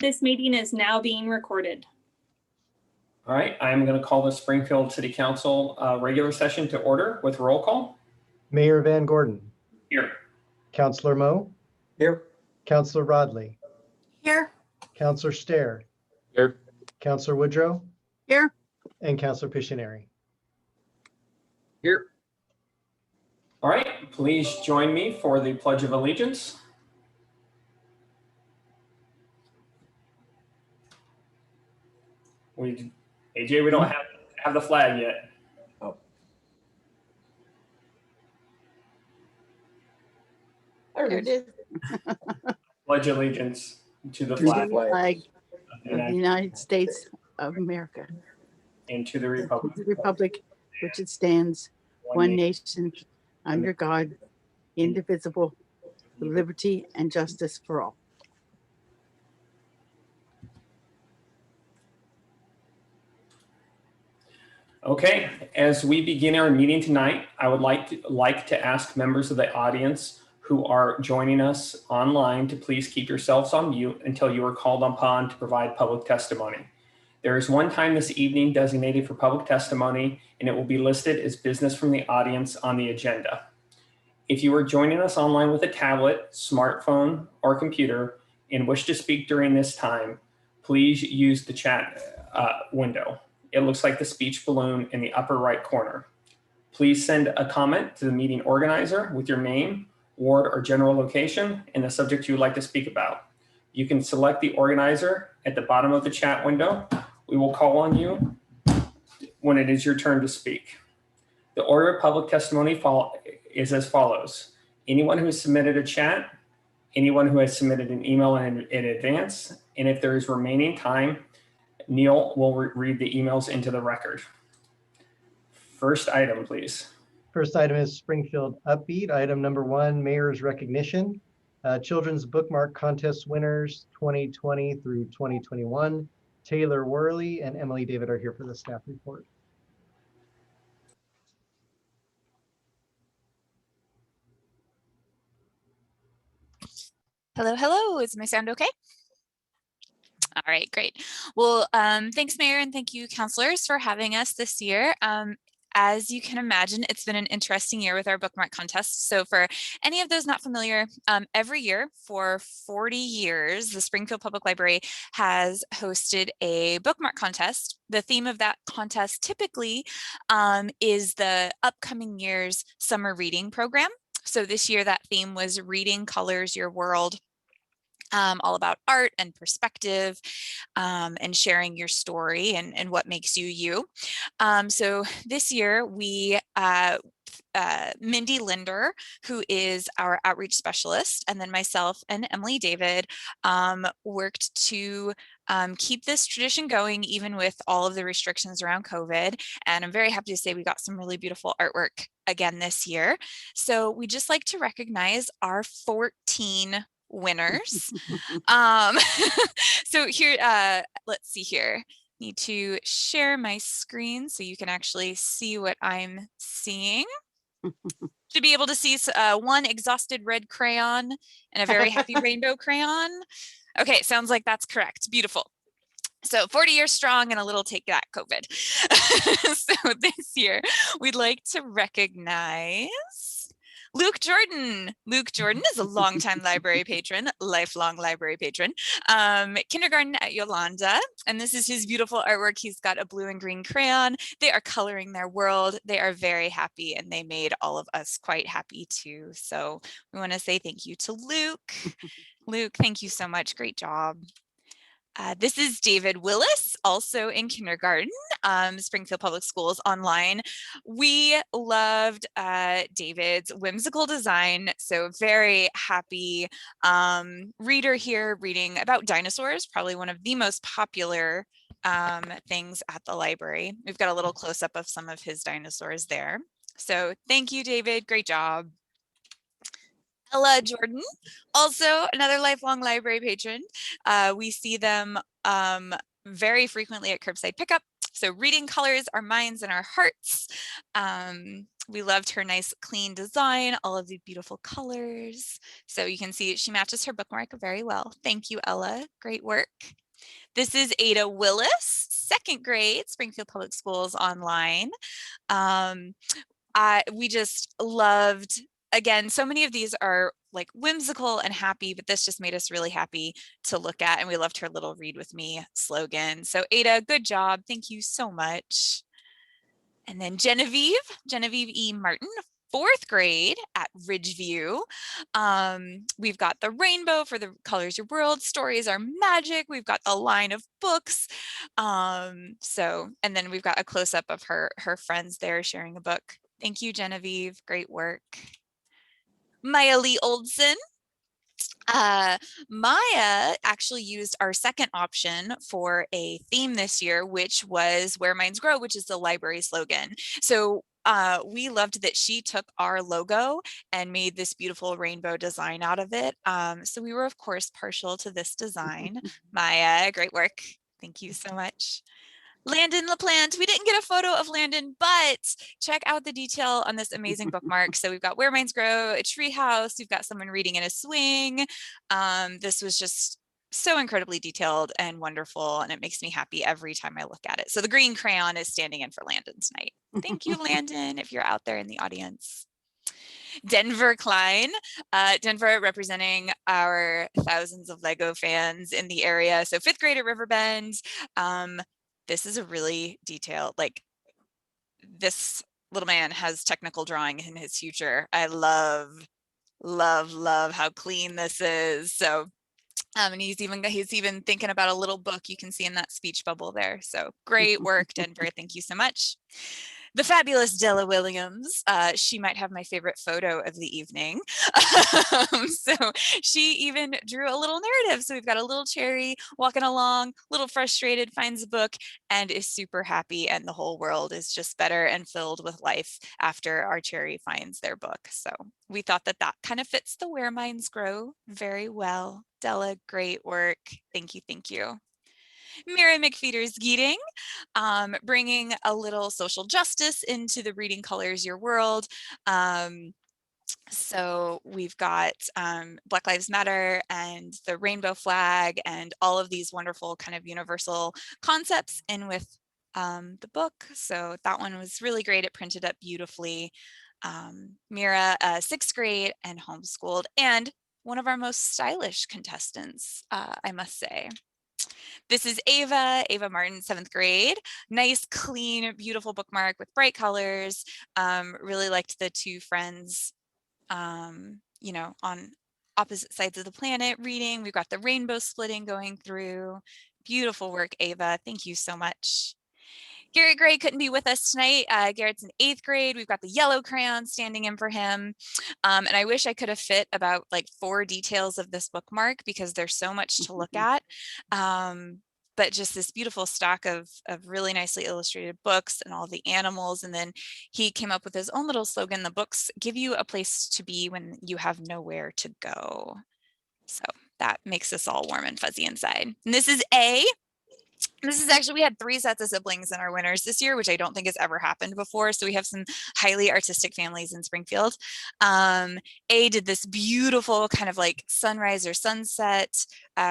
This meeting is now being recorded. All right, I'm going to call the Springfield City Council regular session to order with roll call. Mayor Van Gordon. Here. Councilor Moe. Here. Councilor Rodley. Here. Councilor Stair. Here. Councilor Woodrow. Here. And Councilor Pictionary. Here. All right, please join me for the Pledge of Allegiance. AJ, we don't have the flag yet. Oh. There it is. Pledge allegiance to the To the flag Flag of of the United States of America, and to the republic, the republic which it stands, one nation, under God, indivisible, with liberty and justice for all. Okay, as we begin our meeting tonight, I would like to ask members of the audience who are joining us online to please keep yourselves on mute until you are called upon to provide public testimony. There is one time this evening designated for public testimony, and it will be listed as business from the audience on the agenda. If you are joining us online with a tablet, smartphone, or computer and wish to speak during this time, please use the chat window. It looks like the speech balloon in the upper right corner. Please send a comment to the meeting organizer with your name, ward, or general location and the subject you would like to speak about. You can select the organizer at the bottom of the chat window. We will call on you when it is your turn to speak. The order of public testimony is as follows. Anyone who has submitted a chat, anyone who has submitted an email in advance, and if there is remaining time, Neil will read the emails into the record. First item, please. First item is Springfield Upbeat. Item number 1, Mayor's Recognition. Children's Bookmark Contest winners 2020 through 2021. Taylor Worley and Emily David are here for the staff report. Hello, hello. Is my sound okay? All right, great. Well, thanks, Mayor, and thank you, counselors, for having us this year. As you can imagine, it's been an interesting year with our bookmark contest. So for any of those not familiar, every year for 40 years, the Springfield Public Library has hosted a bookmark contest. The theme of that contest typically is the upcoming year's summer reading program. So this year that theme was Reading Colors Your World. All about art and perspective and sharing your story and what makes you you. So this year we Mindy Linder, who is our outreach specialist, and then myself and Emily David worked to keep this tradition going even with all of the restrictions around COVID. And I'm very happy to say we got some really beautiful artwork again this year. So we just like to recognize our 14 winners. So here, let's see here. Need to share my screen so you can actually see what I'm seeing. To be able to see one exhausted red crayon and a very happy rainbow crayon. Okay, sounds like that's correct. Beautiful. So 40 years strong and a little take that COVID. So this year we'd like to recognize Luke Jordan. Luke Jordan is a longtime library patron, lifelong library patron, kindergarten at Yolanda. And this is his beautiful artwork. He's got a blue and green crayon. They are coloring their world. They are very happy and they made all of us quite happy too. So we want to say thank you to Luke. Luke, thank you so much. Great job. This is David Willis, also in kindergarten, Springfield Public Schools online. We loved David's whimsical design, so very happy reader here reading about dinosaurs, probably one of the most popular things at the library. We've got a little close-up of some of his dinosaurs there. So thank you, David. Great job. Ella Jordan, also another lifelong library patron. We see them very frequently at curbside pickup. So Reading Colors Our Minds and Our Hearts. We loved her nice clean design, all of the beautiful colors. So you can see she matches her bookmark very well. Thank you, Ella. Great work. This is Ada Willis, 2nd grade, Springfield Public Schools online. We just loved, again, so many of these are like whimsical and happy, but this just made us really happy to look at. And we loved her little read with me slogan. So Ada, good job. Thank you so much. And then Genevieve E. Martin, 4th grade at Ridgeview. We've got the rainbow for the Colors Your World, Stories Are Magic. We've got the line of books. And then we've got a close-up of her friends there sharing a book. Thank you, Genevieve. Great work. Maya Lee Oldson. Maya actually used our second option for a theme this year, which was Where Minds Grow, which is the library slogan. So we loved that she took our logo and made this beautiful rainbow design out of it. So we were, of course, partial to this design. Maya, great work. Thank you so much. Landon LaPlante, we didn't get a photo of Landon, but check out the detail on this amazing bookmark. So we've got Where Minds Grow, a tree house, we've got someone reading in a swing. This was just so incredibly detailed and wonderful, and it makes me happy every time I look at it. So the green crayon is standing in for Landon tonight. Thank you, Landon, if you're out there in the audience. Denver Klein, Denver representing our thousands of Lego fans in the area. So 5th grade at Riverbend. This is a really detailed, like this little man has technical drawing in his future. I love how clean this is. So, and he's even thinking about a little book you can see in that speech bubble there. So great work, Denver. Thank you so much. The fabulous Della Williams, she might have my favorite photo of the evening. So she even drew a little narrative. So we've got a little cherry walking along, a little frustrated, finds a book and is super happy. And the whole world is just better and filled with life after our cherry finds their book. So we thought that that kind of fits the Where Minds Grow very well. Della, great work. Thank you. Thank you. Mira McFeeters Geeting, bringing a little social justice into the Reading Colors Your World. So we've got Black Lives Matter and the rainbow flag and all of these wonderful kind of universal concepts in with the book. So that one was really great. It printed up beautifully. Mira, 6th grade and homeschooled, and one of our most stylish contestants, I must say. This is Ava Martin, 7th grade. Nice, clean, beautiful bookmark with bright colors. Really liked the two friends, you know, on opposite sides of the planet reading. We've got the rainbow splitting going through. Beautiful work, Ava. Thank you so much. Garrett Gray couldn't be with us tonight. Garrett's in 8th grade. We've got the yellow crayon standing in for him. And I wish I could have fit about like 4 details of this bookmark because there's so much to look at. But just this beautiful stock of really nicely illustrated books and all the animals. And then he came up with his own little slogan, the books give you a place to be when you have nowhere to go. So that makes us all warm and fuzzy inside. And this is A. This is actually, we had 3 sets of siblings in our winners this year, which I don't think has ever happened before. So we have some highly artistic families in Springfield. A did this beautiful kind of like sunrise or sunset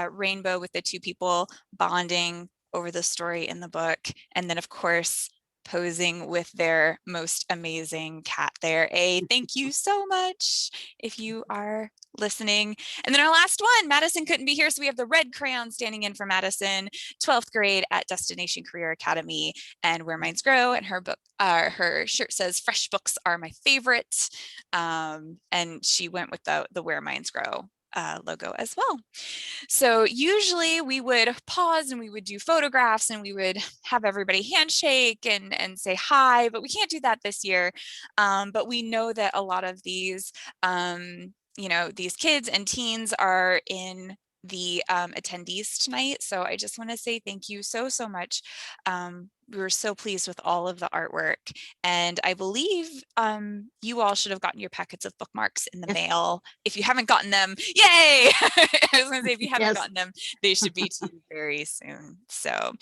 rainbow with the 2 people bonding over the story in the book. And then of course, posing with their most amazing cat there. A, thank you so much if you are listening. And then our last one, Madison couldn't be here, so we have the red crayon standing in for Madison, 12th grade at Destination Career Academy and Where Minds Grow. And her book, her shirt says "Fresh books are my favorite," and she went with the Where Minds Grow logo as well. So usually we would pause and we would do photographs and we would have everybody handshake and say hi, but we can't do that this year. But we know that a lot of these, you know, these kids and teens are in the attendees tonight. So I just want to say thank you so much. We were so pleased with all of the artwork, and I believe you all should have gotten your packets of bookmarks in the mail. If you haven't gotten them, yay! I was going to say, if you haven't gotten them, they should be to you very soon. So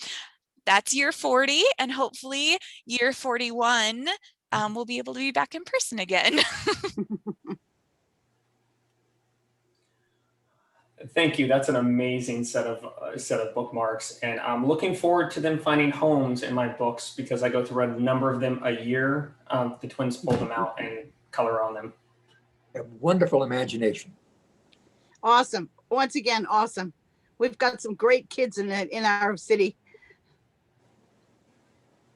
that's year 40, and hopefully year 41 we'll be able to be back in person again. Thank you. That's an amazing set of bookmarks, and I'm looking forward to them finding homes in my books because I go through a number of them a year. The twins pull them out and color on them. A wonderful imagination. Awesome. Once again, awesome. We've got some great kids in our city.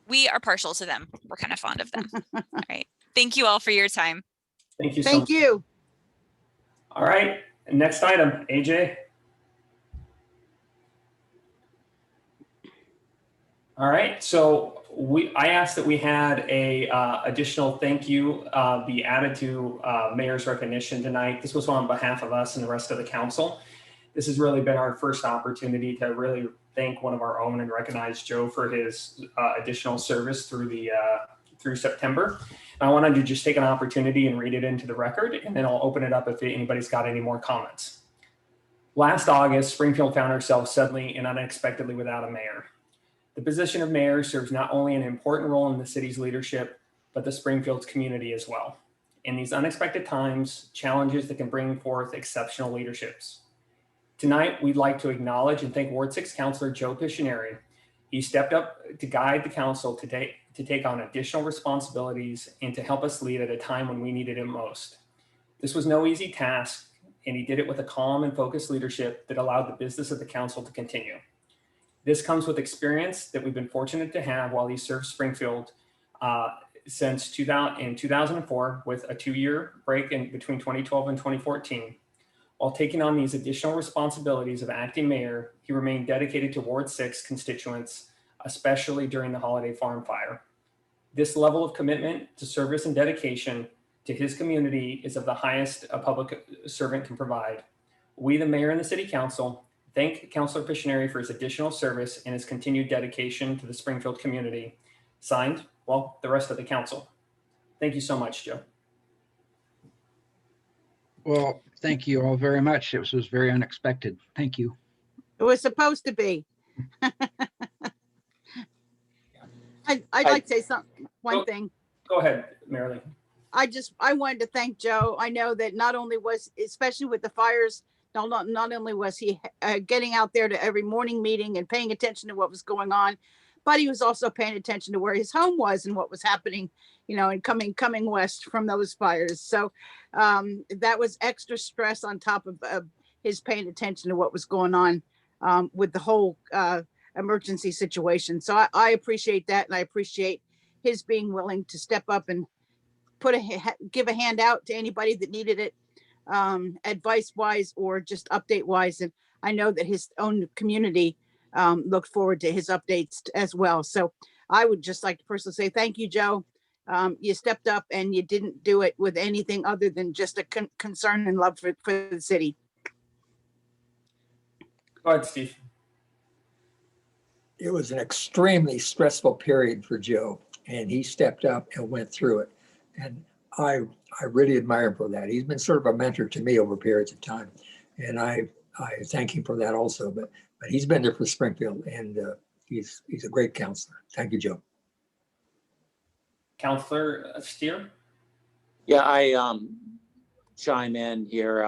We are partial to them. We're kind of fond of them. All right. Thank you all for your time. Thank you so Thank much. you. All right. Next item, AJ. All right. So I asked that we had a additional thank you be added to mayor's recognition tonight. This was on behalf of us and the rest of the council. This has really been our first opportunity to really thank one of our own and recognize Joe for his additional service through September. I wanted to just take an opportunity and read it into the record, and then I'll open it up if anybody's got any more comments. Last August, Springfield found ourselves suddenly and unexpectedly without a mayor. The position of mayor serves not only an important role in the city's leadership, but the Springfield's community as well. In these unexpected times, challenges that can bring forth exceptional leaderships. Tonight, we'd like to acknowledge and thank Ward 6 Councilor Joe Piscineri. He stepped up to guide the council to take on additional responsibilities and to help us lead at a time when we needed him most. This was no easy task, and he did it with a calm and focused leadership that allowed the business of the council to continue. This comes with experience that we've been fortunate to have while he served Springfield since 2004 with a 2-year break in between 2012 and 2014. While taking on these additional responsibilities of acting mayor, he remained dedicated to Ward 6 constituents, especially during the Holiday Farm Fire. This level of commitment to service and dedication to his community is of the highest a public servant can provide. We, the mayor and the city council, thank Councilor Piscineri for his additional service and his continued dedication to the Springfield community. Signed, well, the rest of the council. Thank you so much, Joe. Well, thank you all very much. It was very unexpected. Thank you. It was supposed to be. I'd like to say one thing. Go ahead, Marilyn. I wanted to thank Joe. I know that not only was, especially with the fires, not only was he getting out there to every morning meeting and paying attention to what was going on, but he was also paying attention to where his home was and what was happening, and coming west from those fires. So that was extra stress on top of his paying attention to what was going on with the whole emergency situation. So I appreciate that, and I appreciate his being willing to step up and give a hand out to anybody that needed it, advice wise or just update wise. And I know that his own community looked forward to his updates as well. So I would just like to personally say thank you, Joe. You stepped up and you didn't do it with anything other than just a concern and love for the city. Go ahead, Steve. It was an extremely stressful period for Joe, and he stepped up and went through it. And I really admire him for that. He's been sort of a mentor to me over periods of time, and I thank him for that also. But he's been there for Springfield, and he's a great counselor. Thank you, Joe. Councilor Steer. Yeah, I chime in here.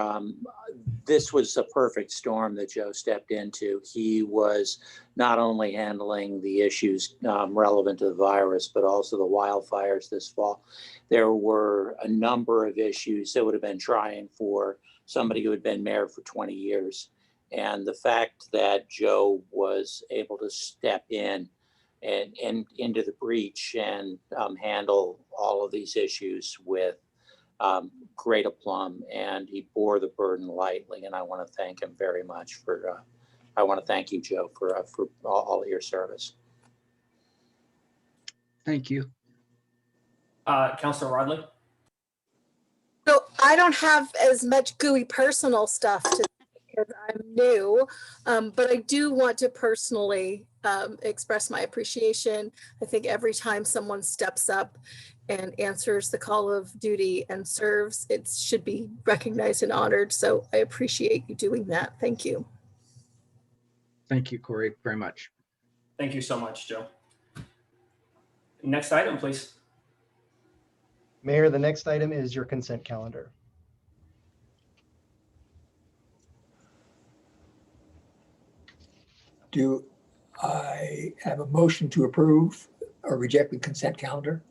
This was a perfect storm that Joe stepped into. He was not only handling the issues relevant to the virus, but also the wildfires this fall. There were a number of issues that would have been trying for somebody who had been mayor for 20 years. And the fact that Joe was able to step in and into the breach and handle all of these issues with great aplomb, and he bore the burden lightly. And I want to thank him very much for, I want to thank you, Joe, for all of your service. Thank you. Councilor Rodley. So I don't have as much gooey personal stuff to because I'm new, but I do want to personally express my appreciation. I think every time someone steps up and answers the call of duty and serves, it should be recognized and honored. So I appreciate you doing that. Thank you. Thank you, Corey, very much. Thank you so much, Joe. Next item, please. Mayor, the next item is your consent calendar. Do I have a motion to approve or reject the consent calendar?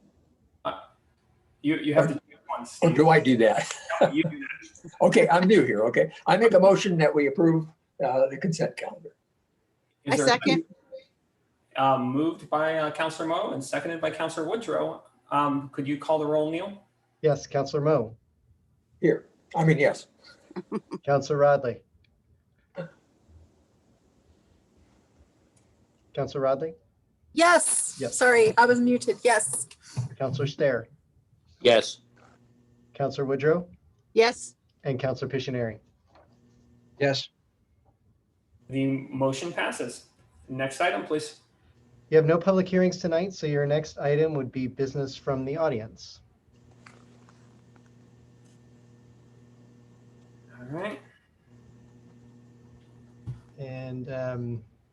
You have to do it once. Or do I do that? You do that. Okay, I'm new here, okay? I make a motion that we approve the consent calendar. Is I there- second. Moved by Counselor Moe and seconded by Counselor Woodrow. Could you call the roll, Neil? Yes, Counselor Moe, Here, I mean, yes. Counselor Rodley. Counselor Rodley, Yes, Yes. sorry, I was muted. Yes. Counselor Stair, Yes. Counselor Woodrow, Yes. and Counselor Pictionary. Yes. The motion passes. Next item, please. You have no public hearings tonight, so your next item would be business from the audience. All right. And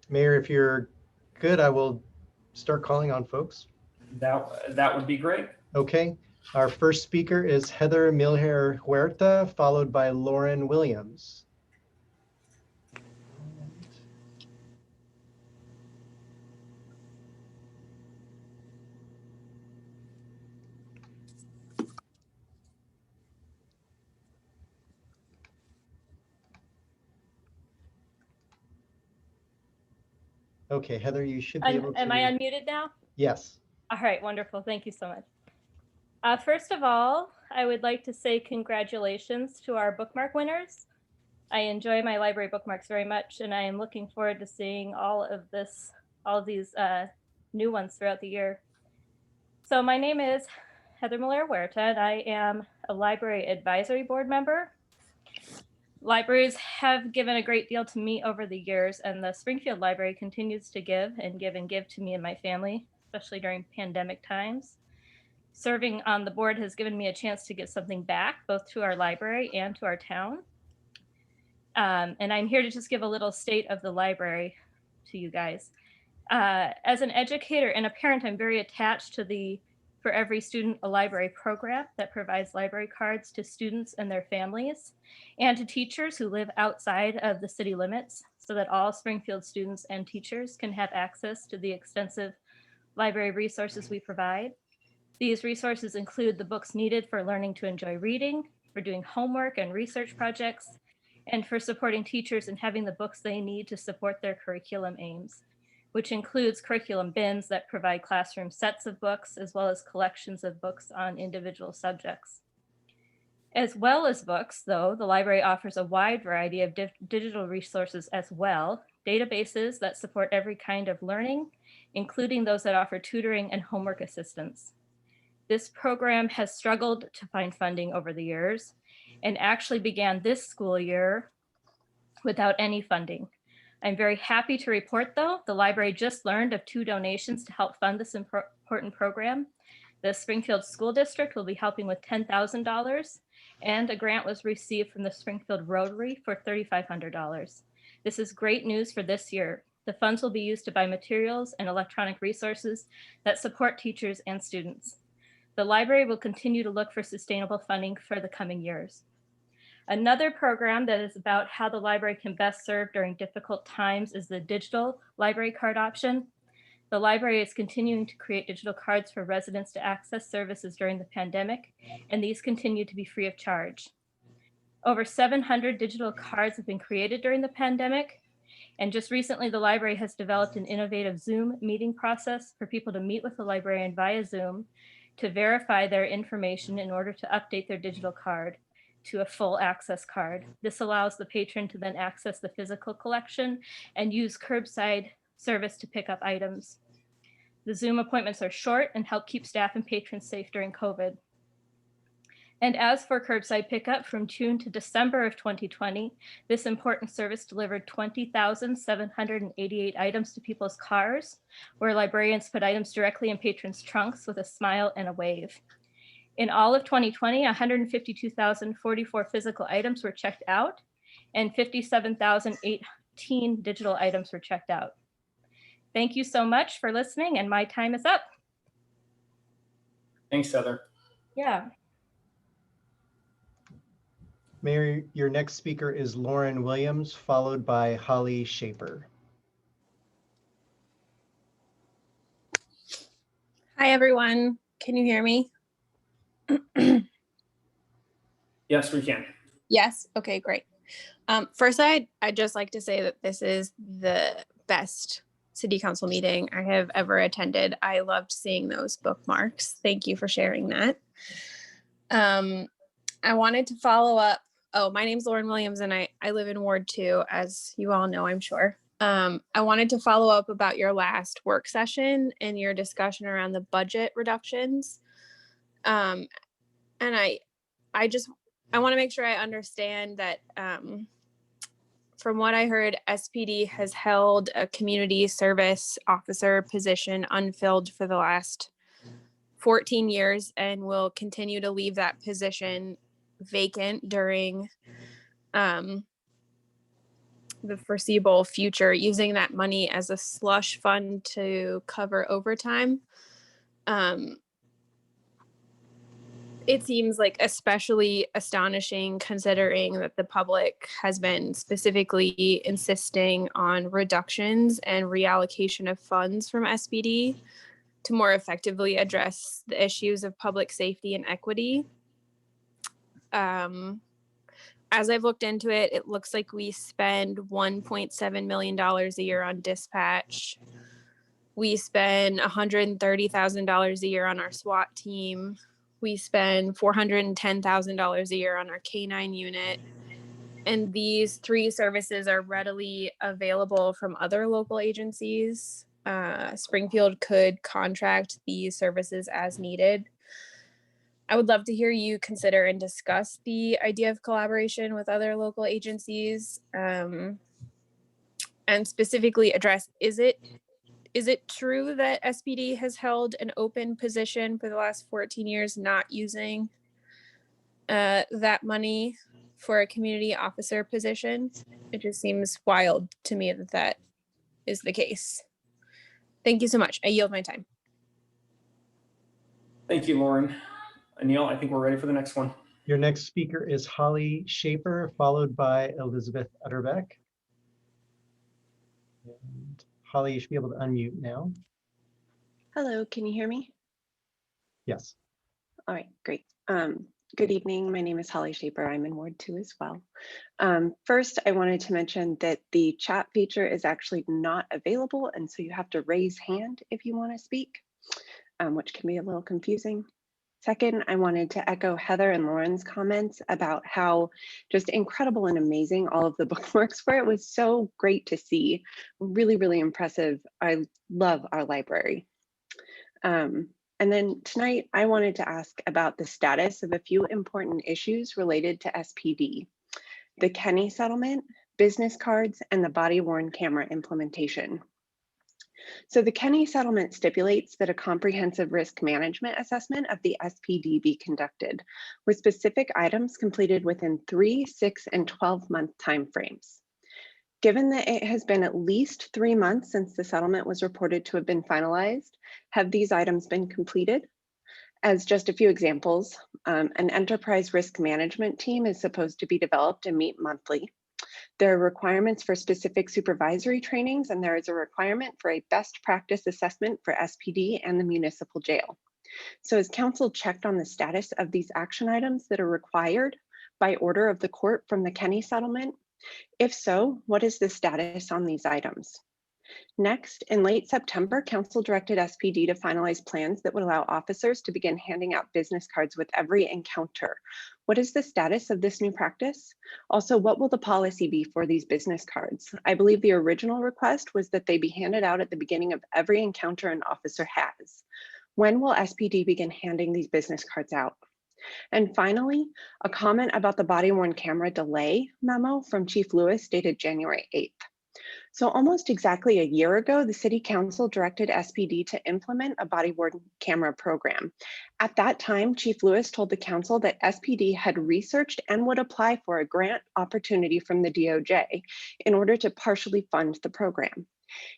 Mayor, if you're good, I will start calling on folks. That would be great. Okay, our first speaker is Heather Milher Huerta, followed by Lauren Williams. Okay, Heather, you should be able to. Am I unmuted now? Yes. All right, wonderful. Thank you so much. First of all, I would like to say congratulations to our bookmark winners. I enjoy my library bookmarks very much, and I am looking forward to seeing all of these new ones throughout the year. So my name is Heather Milher Huerta, and I am a library advisory board member. Libraries have given a great deal to me over the years, and the Springfield Library continues to give to me and my family, especially during pandemic times. Serving on the board has given me a chance to give something back, both to our library and to our town. And I'm here to just give a little state of the library to you guys. As an educator and a parent, I'm very attached to the For Every Student a Library program that provides library cards to students and their families, and to teachers who live outside of the city limits, so that all Springfield students and teachers can have access to the extensive library resources we provide. These resources include the books needed for learning to enjoy reading, for doing homework and research projects, and for supporting teachers in having the books they need to support their curriculum aims, which includes curriculum bins that provide classroom sets of books, as well as collections of books on individual subjects. As well as books, though, the library offers a wide variety of digital resources as well, databases that support every kind of learning, including those that offer tutoring and homework assistance. This program has struggled to find funding over the years and actually began this school year without any funding. I'm very happy to report, though, the library just learned of 2 donations to help fund this important program. The Springfield School District will be helping with $10,000, and a grant was received from the Springfield Rotary for $3,500. This is great news for this year. The funds will be used to buy materials and electronic resources that support teachers and students. The library will continue to look for sustainable funding for the coming years. Another program that is about how the library can best serve during difficult times is the digital library card option. The library is continuing to create digital cards for residents to access services during the pandemic, and these continue to be free of charge. Over 700 digital cards have been created during the pandemic, and just recently the library has developed an innovative Zoom meeting process for people to meet with the librarian via Zoom to verify their information in order to update their digital card to a full access card. This allows the patron to then access the physical collection and use curbside service to pick up items. The Zoom appointments are short and help keep staff and patrons safe during COVID. And as for curbside pickup, from June to December of 2020, this important service delivered 20,788 items to people's cars, where librarians put items directly in patrons' trunks with a smile and a wave. In all of 2020, 152,044 physical items were checked out, and 57,018 digital items were checked out. Thank you so much for listening, and my time is up. Thanks, Heather. Yeah. Mayor, your next speaker is Lauren Williams, followed by Holly Shaper. Hi, everyone. Can you hear me? Yes, we can. Yes. Okay, great. First, I'd just like to say that this is the best city council meeting I have ever attended. I loved seeing those bookmarks. Thank you for sharing that. I wanted to follow up. Oh, my name's Lauren Williams and I live in Ward 2, as you all know, I'm sure. I wanted to follow up about your last work session and your discussion around the budget reductions. And I want to make sure I understand that from what I heard, SPD has held a community service officer position unfilled for the last 14 years and will continue to leave that position vacant during the foreseeable future, using that money as a slush fund to cover overtime. It seems like especially astonishing considering that the public has been specifically insisting on reductions and reallocation of funds from SPD to more effectively address the issues of public safety and equity. As I've looked into it, it looks like we spend $1.7 million a year on dispatch. We spend $130,000 a year on our SWAT team. We spend $410,000 a year on our K-9 unit. And these three services are readily available from other local agencies. Springfield could contract these services as needed. I would love to hear you consider and discuss the idea of collaboration with other local agencies, and specifically address, is it true that SPD has held an open position for the last 14 years not using that money for a community officer position? It just seems wild to me that that is the case. Thank you so much. I yield my time. Thank you, Lauren. Anil, I think we're ready for the next one. Your next speaker is Holly Shaper, followed by Elizabeth Utterbeck. And Holly, you should be able to unmute now. Hello, can you hear me? Yes. All right, great. Good evening. My name is Holly Shaper. I'm in Ward 2 as well. First, I wanted to mention that the chat feature is actually not available, and so you have to raise hand if you want to speak, which can be a little confusing. Second, I wanted to echo Heather and Lauren's comments about how just incredible and amazing all of the bookmarks were. It was so great to see. Really, really impressive. I love our library. And then tonight, I wanted to ask about the status of a few important issues related to SPD: the Kenny settlement, business cards, and the body-worn camera implementation. So the Kenny settlement stipulates that a comprehensive risk management assessment of the SPD be conducted, with specific items completed within 3, 6, and 12-month timeframes. Given that it has been at least 3 months since the settlement was reported to have been finalized, have these items been completed? As just a few examples, an enterprise risk management team is supposed to be developed and meet monthly. There are requirements for specific supervisory trainings, and there is a requirement for a best practice assessment for SPD and the municipal jail. So has council checked on the status of these action items that are required by order of the court from the Kenny settlement? If so, what is the status on these items? Next, in late September, council directed SPD to finalize plans that would allow officers to begin handing out business cards with every encounter. What is the status of this new practice? Also, what will the policy be for these business cards? I believe the original request was that they be handed out at the beginning of every encounter an officer has. When will SPD begin handing these business cards out? And finally, a comment about the body-worn camera delay memo from Chief Lewis dated January 8th. So almost exactly a year ago, the City Council directed SPD to implement a body worn camera program. At that time, Chief Lewis told the council that SPD had researched and would apply for a grant opportunity from the DOJ in order to partially fund the program.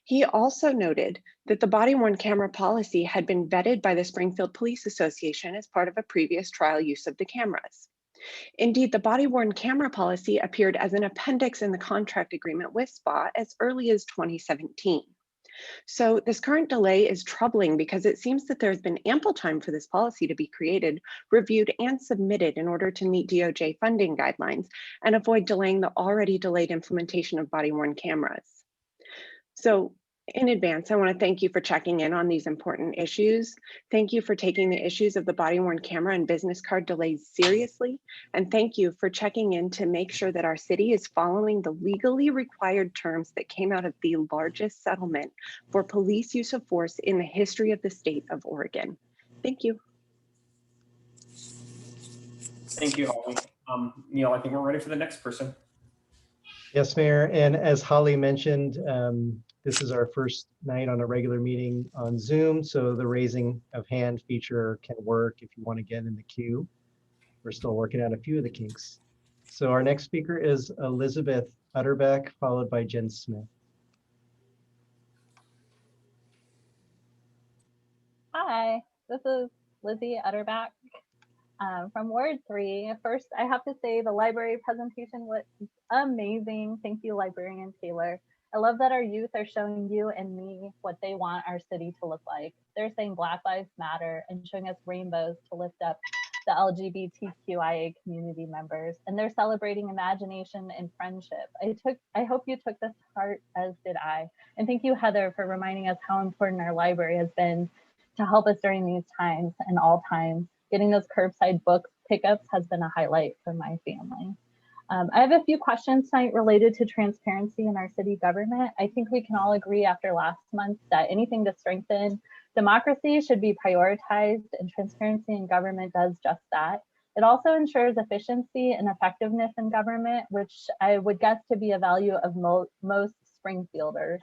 He also noted that the body worn camera policy had been vetted by the Springfield Police Association as part of a previous trial use of the cameras. Indeed, the body-worn camera policy appeared as an appendix in the contract agreement with SPA as early as 2017. So this current delay is troubling because it seems that there's been ample time for this policy to be created, reviewed, and submitted in order to meet DOJ funding guidelines and avoid delaying the already delayed implementation of body-worn cameras. So in advance, I want to thank you for checking in on these important issues. Thank you for taking the issues of the body-worn camera and business card delays seriously. And thank you for checking in to make sure that our city is following the legally required terms that came out of the largest settlement for police use of force in the history of the state of Oregon. Thank you. Thank you, Holly. Neil, I think we're ready for the next person. Yes, Mayor. And as Holly mentioned, this is our first night on a regular meeting on Zoom, so the raising of hand feature can work if you want to get in the queue. We're still working out a few of the kinks. So our next speaker is Elizabeth Utterback, followed by Jen Smith. Hi, this is Lizzie Utterback from Ward 3. First, I have to say the library presentation was amazing. Thank you, Librarian Taylor. I love that our youth are showing you and me what they want our city to look like. They're saying Black Lives Matter and showing us rainbows to lift up the LGBTQIA community members. And they're celebrating imagination and friendship. I hope you took this to heart, as did I. And thank you, Heather, for reminding us how important our library has been to help us during these times and all times. Getting those curbside book pickups has been a highlight for my family. I have a few questions tonight related to transparency in our city government. I think we can all agree after last month that anything to strengthen democracy should be prioritized, and transparency in government does just that. It also ensures efficiency and effectiveness in government, which I would guess to be a value of most Springfielders.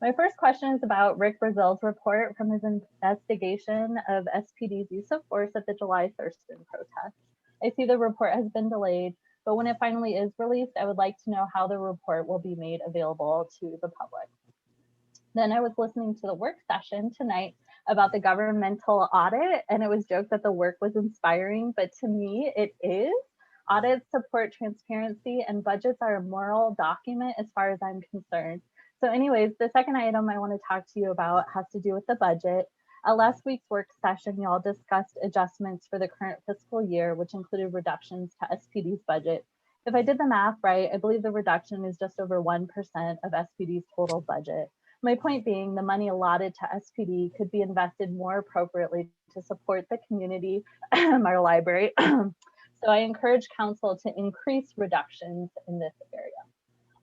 My first question is about Rick Brazil's report from his investigation of SPD's use of force at the July Thurston protest. I see the report has been delayed, but when it finally is released, I would like to know how the report will be made available to the public. Then I was listening to the work session tonight about the governmental audit, and it was joked that the work was inspiring, but to me it is. Audits support transparency, and budgets are a moral document as far as I'm concerned. So anyways, the second item I want to talk to you about has to do with the budget. At last week's work session, y'all discussed adjustments for the current fiscal year, which included reductions to SPD's budget. If I did the math right, I believe the reduction is just over 1% of SPD's total budget. My point being, the money allotted to SPD could be invested more appropriately to support the community, our library. So I encourage council to increase reductions in this area.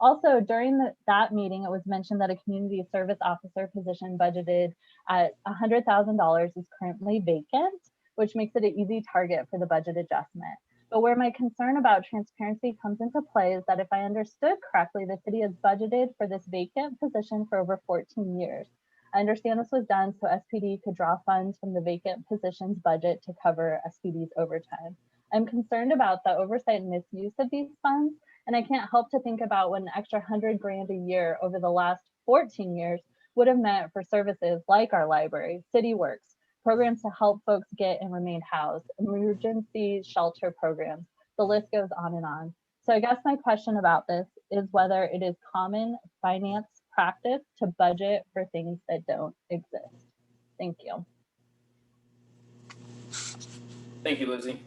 Also, during that meeting, it was mentioned that a community service officer position budgeted at $100,000 is currently vacant, which makes it an easy target for the budget adjustment. But where my concern about transparency comes into play is that if I understood correctly, the city has budgeted for this vacant position for over 14 years. I understand this was done so SPD could draw funds from the vacant position's budget to cover SPD's overtime. I'm concerned about the oversight and misuse of these funds, and I can't help to think about what an extra $100 grand a year over the last 14 years would have meant for services like our library, City Works, programs to help folks get and remain housed, emergency shelter programs. The list goes on and on. So I guess my question about this is whether it is common finance practice to budget for things that don't exist. Thank you. Thank you, Lizzie.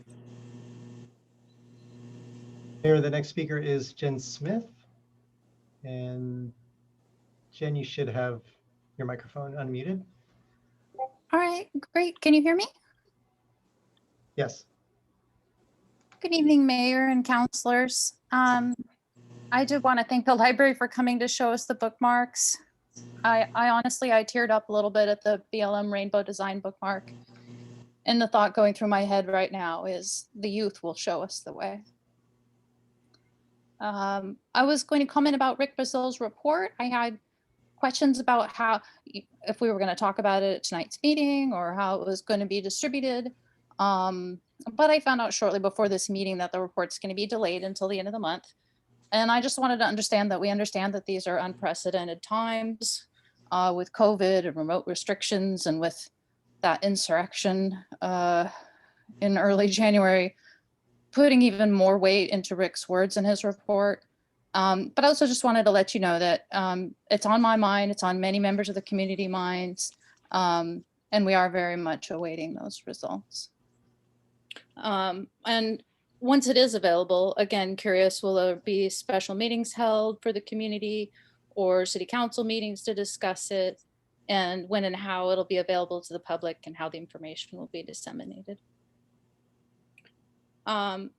Mayor, the next speaker is Jen Smith. And Jen, you should have your microphone unmuted. All right, great. Can you hear me? Yes. Good evening, Mayor and councilors. I did want to thank the library for coming to show us the bookmarks. I honestly, I teared up a little bit at the BLM Rainbow Design bookmark. And the thought going through my head right now is the youth will show us the way. I was going to comment about Rick Brazil's report. I had questions about if we were going to talk about it at tonight's meeting or how it was going to be distributed. But I found out shortly before this meeting that the report's going to be delayed until the end of the month. And I just wanted to understand that we understand that these are unprecedented times with COVID and remote restrictions, and with that insurrection in early January, putting even more weight into Rick's words in his report. But I also just wanted to let you know that it's on my mind, it's on many members of the community minds, and we are very much awaiting those results. And once it is available, again, curious, will there be special meetings held for the community or city council meetings to discuss it, and when and how it'll be available to the public and how the information will be disseminated? On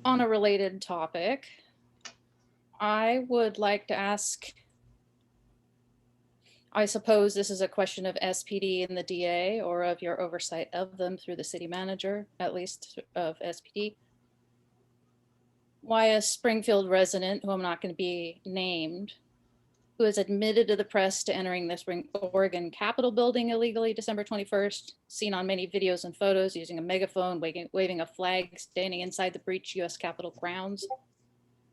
a related topic, I would like to ask, I suppose this is a question of SPD and the DA, or of your oversight of them through the city manager, at least of SPD. Why a Springfield resident, who I'm not going to be named, who has admitted to the press to entering the Oregon Capitol building illegally December 21st, seen on many videos and photos using a megaphone, waving a flag, standing inside the breached US Capitol grounds,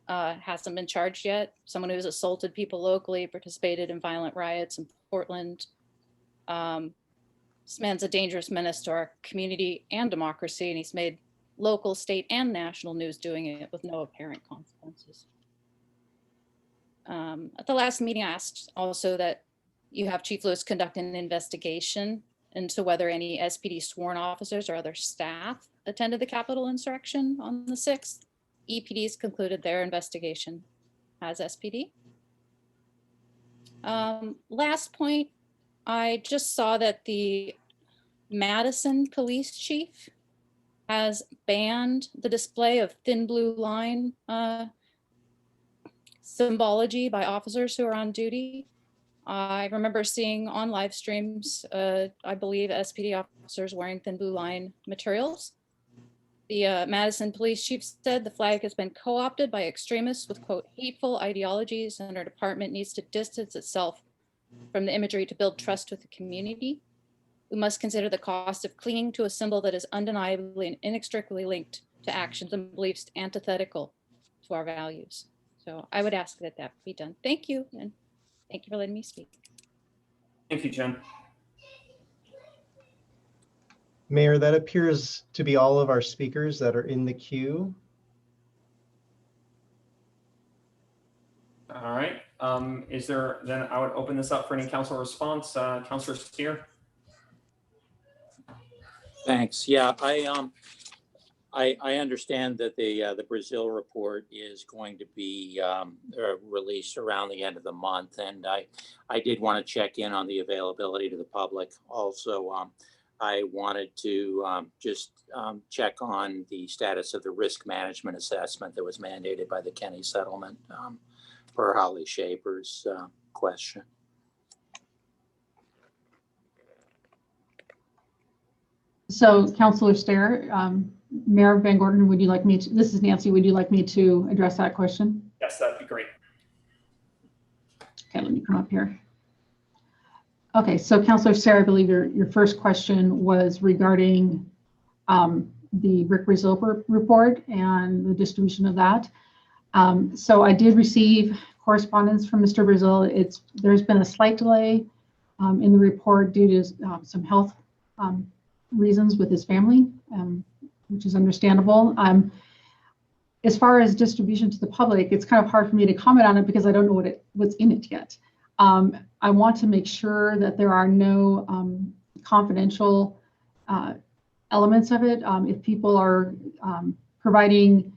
hasn't been charged yet. Someone who's assaulted people locally, participated in violent riots in Portland. This man's a dangerous menace to our community and democracy, and he's made local, state, and national news doing it with no apparent consequences. At the last meeting, I asked also that you have Chief Lewis conduct an investigation into whether any SPD sworn officers or other staff attended the Capitol insurrection on the 6th. EPD's concluded their investigation as SPD. Last point, I just saw that the Madison police chief has banned the display of thin blue line symbology by officers who are on duty. I remember seeing on live streams, I believe SPD officers wearing thin blue line materials. The Madison police chief said the flag has been co-opted by extremists with, quote, hateful ideologies, and our department needs to distance itself from the imagery to build trust with the community. We must consider the cost of clinging to a symbol that is undeniably and inextricably linked to actions and beliefs antithetical to our values. So I would ask that that be done. Thank you, and thank you for letting me speak. Thank you, Jen. Mayor, that appears to be all of our speakers that are in the queue. All right. Then I would open this up for any council response. Councilor Steer. Thanks. Yeah, I understand that the Brazil report is going to be released around the end of the month, and I did want to check in on the availability to the public. Also, I wanted to just check on the status of the risk management assessment that was mandated by the Kenny settlement for Holly Shaper's question. So, Councilor Stair, Mayor Van Gordon, would you like me to, this is Nancy, would you like me to address that question? Yes, that'd be great. Okay, let me come up here. Okay, so Councilor Stair, I believe your first question was regarding the Rick Brazil report and the distribution of that. So I did receive correspondence from Mr. Brazil. There's been a slight delay in the report due to some health reasons with his family, which is understandable. As far as distribution to the public, it's kind of hard for me to comment on it because I don't know what's in it yet. I want to make sure that there are no confidential elements of it. If people are providing,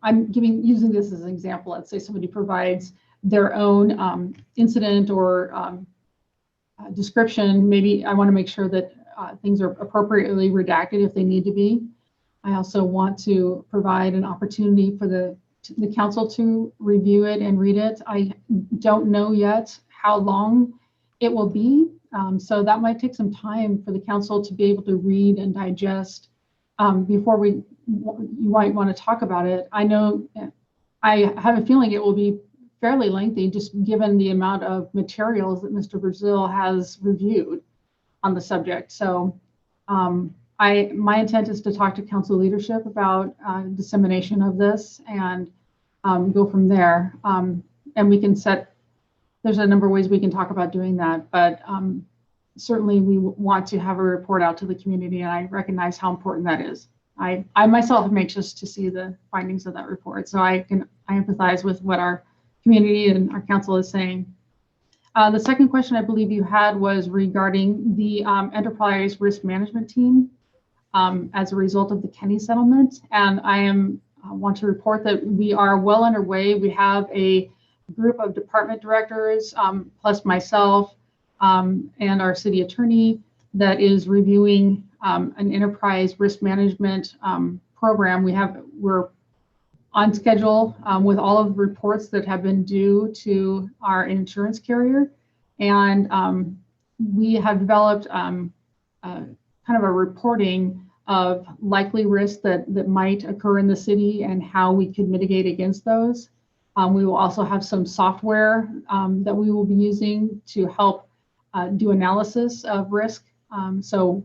I'm using this as an example. Let's say somebody provides their own incident or description. Maybe I want to make sure that things are appropriately redacted if they need to be. I also want to provide an opportunity for the council to review it and read it. I don't know yet how long it will be. So that might take some time for the council to be able to read and digest before you might want to talk about it, I know, I have a feeling it will be fairly lengthy, just given the amount of materials that Mr. Brazil has reviewed on the subject. So my intent is to talk to council leadership about dissemination of this and go from there. And we can there's a number of ways we can talk about doing that, but certainly we want to have a report out to the community, and I recognize how important that is. I myself am anxious to see the findings of that report, so I empathize with what our community and our council is saying. The second question I believe you had was regarding the enterprise risk management team as a result of the Kenny settlement, and I want to report that we are well underway. We have a group of department directors plus myself and our city attorney that is reviewing an enterprise risk management program. We're on schedule with all of the reports that have been due to our insurance carrier, and we have developed kind of a reporting of likely risks that might occur in the city and how we could mitigate against those. We will also have some software that we will be using to help do analysis of risk. So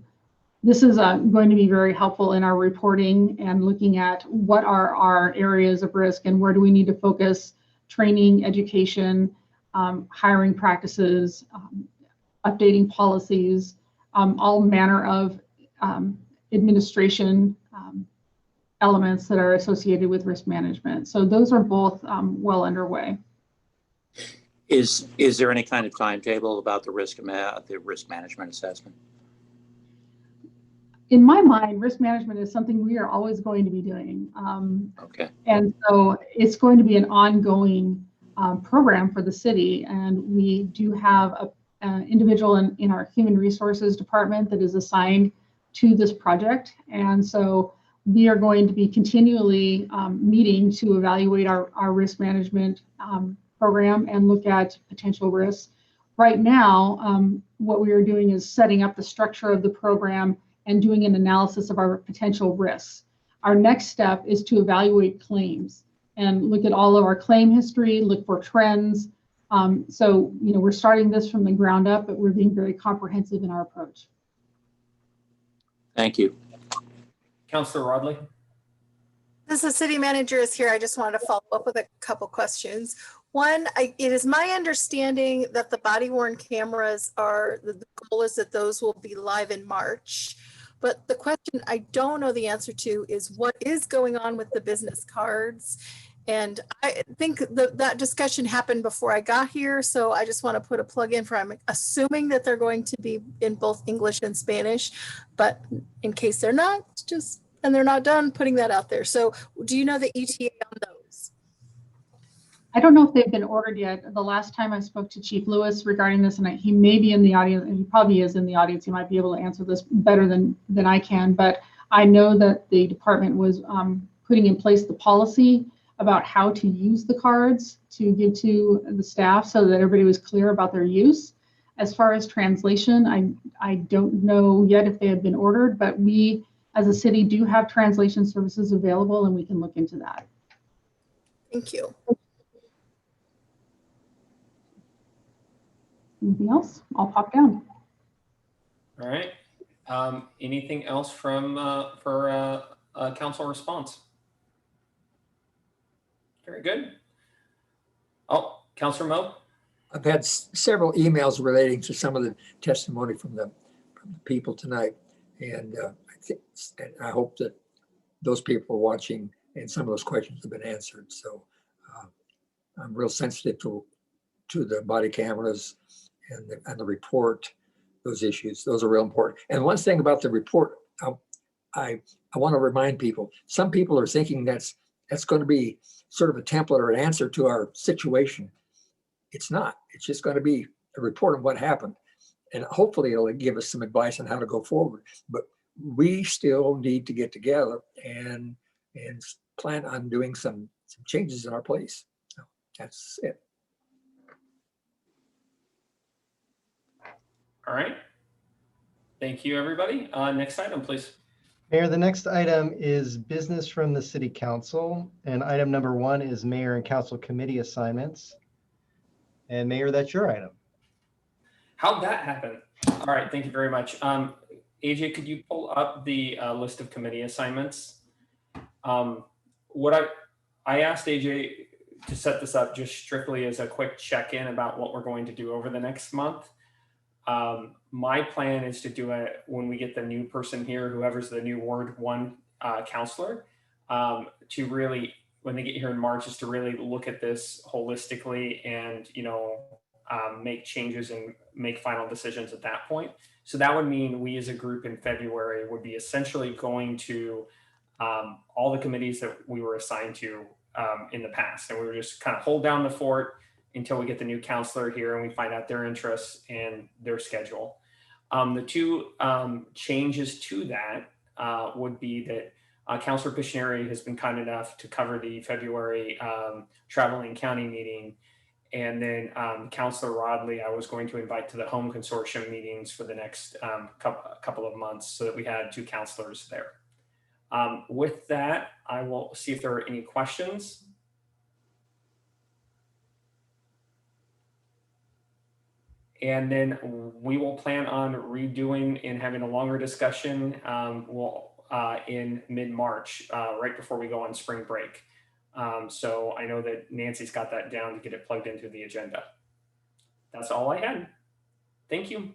this is going to be very helpful in our reporting and looking at what are our areas of risk and where do we need to focus training, education, hiring practices, updating policies, all manner of administration elements that are associated with risk management. So those are both well underway. Is there any kind of timetable about the risk management assessment? In my mind, risk management is something we are always going to be doing. Okay. And so it's going to be an ongoing program for the city. And we do have an individual in our human resources department that is assigned to this project. And so we are going to be continually meeting to evaluate our risk management program and look at potential risks. Right now, what we are doing is setting up the structure of the program and doing an analysis of our potential risks. Our next step is to evaluate claims and look at all of our claim history, look for trends. So, we're starting this from the ground up, but we're being very comprehensive in our approach. Thank you. Councilor Rodley. Since the city manager is here, I just wanted to follow up with a couple questions. One, it is my understanding that the body worn cameras the goal is that those will be live in March. But the question I don't know the answer to is what is going on with the business cards? And I think that discussion happened before I got here. So I just want to put a plug in for, I'm assuming that they're going to be in both English and Spanish, but in case they're not, and they're not done, putting that out there. So do you know the ETA on those? I don't know if they've been ordered yet. The last time I spoke to Chief Lewis regarding this, and he may be in the audience, and he probably is in the audience, he might be able to answer this better than I can, but I know that the department was putting in place the policy about how to use the cards to give to the staff so that everybody was clear about their use. As far as translation, I don't know yet if they have been ordered, but we as a city do have translation services available and we can look into that. Thank you. Anything else? I'll pop down. All right. Anything else for council response? Very good. Oh, Councilor Moe. I've had several emails relating to some of the testimony from the people tonight, and I hope that those people are watching and some of those questions have been answered. So I'm real sensitive to the body cameras and the report, those issues. Those are real important. And one thing about the report, I want to remind people, some people are thinking that's going to be sort of a template or an answer to our situation. It's not. It's just going to be a report of what happened. And hopefully it'll give us some advice on how to go forward. But we still need to get together and plan on doing some changes in our place. So that's it. All right. Thank you, everybody. Next item, please. Mayor, the next item is business from the city council. And item number 1 is mayor and council committee assignments. And Mayor, that's your item. How'd that happen? All right, thank you very much. AJ, could you pull up the list of committee assignments? What I asked AJ to set this up just strictly as a quick check-in about what we're going to do over the next month. My plan is to do it when we get the new person here, whoever's the new Ward 1 counselor, to really, when they get here in March, is to really look at this holistically and, make changes and make final decisions at that point. So that would mean we as a group in February would be essentially going to all the committees that we were assigned to in the past. And we were just kind of hold down the fort until we get the new counselor here and we find out their interests and their schedule. The two changes to that would be that Councilor Piscineri has been kind enough to cover the February traveling county meeting. And then Councilor Rodley, I was going to invite to the home consortium meetings for the next couple of months so that we had 2 counselors there. With that, I will see if there are any questions. And then we will plan on redoing and having a longer discussion in mid-March, right before we go on spring break. So I know that Nancy's got that down to get it plugged into the agenda. That's all I had. Thank you.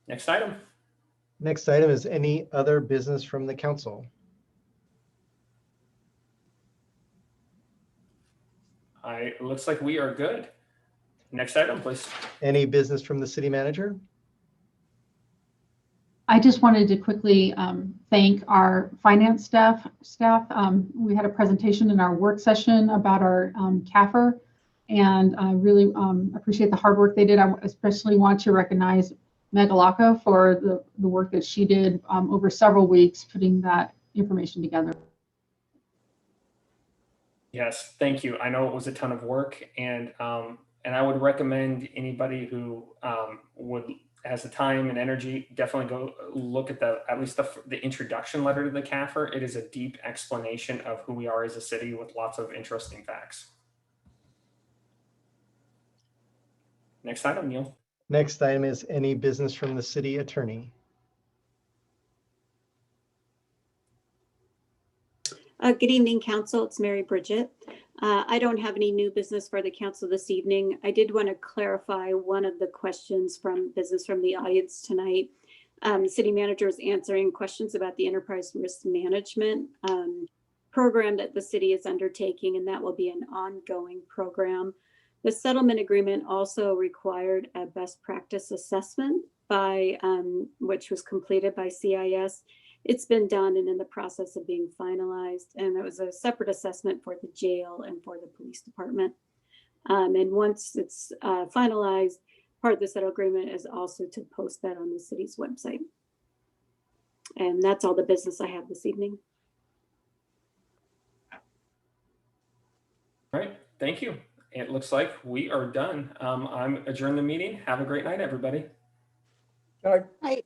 Next item. Next item is any other business from the council. It looks like we are good. Next item, please. Any business from the city manager? I just wanted to quickly thank our finance staff. We had a presentation in our work session about our CAFR, and I really appreciate the hard work they did. I especially want to recognize Megalaka for the work that she did over several weeks putting that information together. Yes, thank you. I know it was a ton of work, and I would recommend anybody who has the time and energy, definitely go look at at least the introduction letter to the CAFR. It is a deep explanation of who we are as a city with lots of interesting facts. Next item, Neil. Next item is any business from the city attorney. Good evening, council. It's Mary Bridget. I don't have any new business for the council this evening. I did want to clarify one of the questions from business from the audience tonight. City manager is answering questions about the enterprise risk management program that the city is undertaking, and that will be an ongoing program. The settlement agreement also required a best practice assessment which was completed by CIS. It's been done and in the process of being finalized. And it was a separate assessment for the jail and for the police department. And once it's finalized, part of the settlement agreement is also to post that on the city's website. And that's all the business I have this evening. All right, thank you. It looks like we are done. I'm adjourning the meeting. Have a great night, everybody. All right. Right.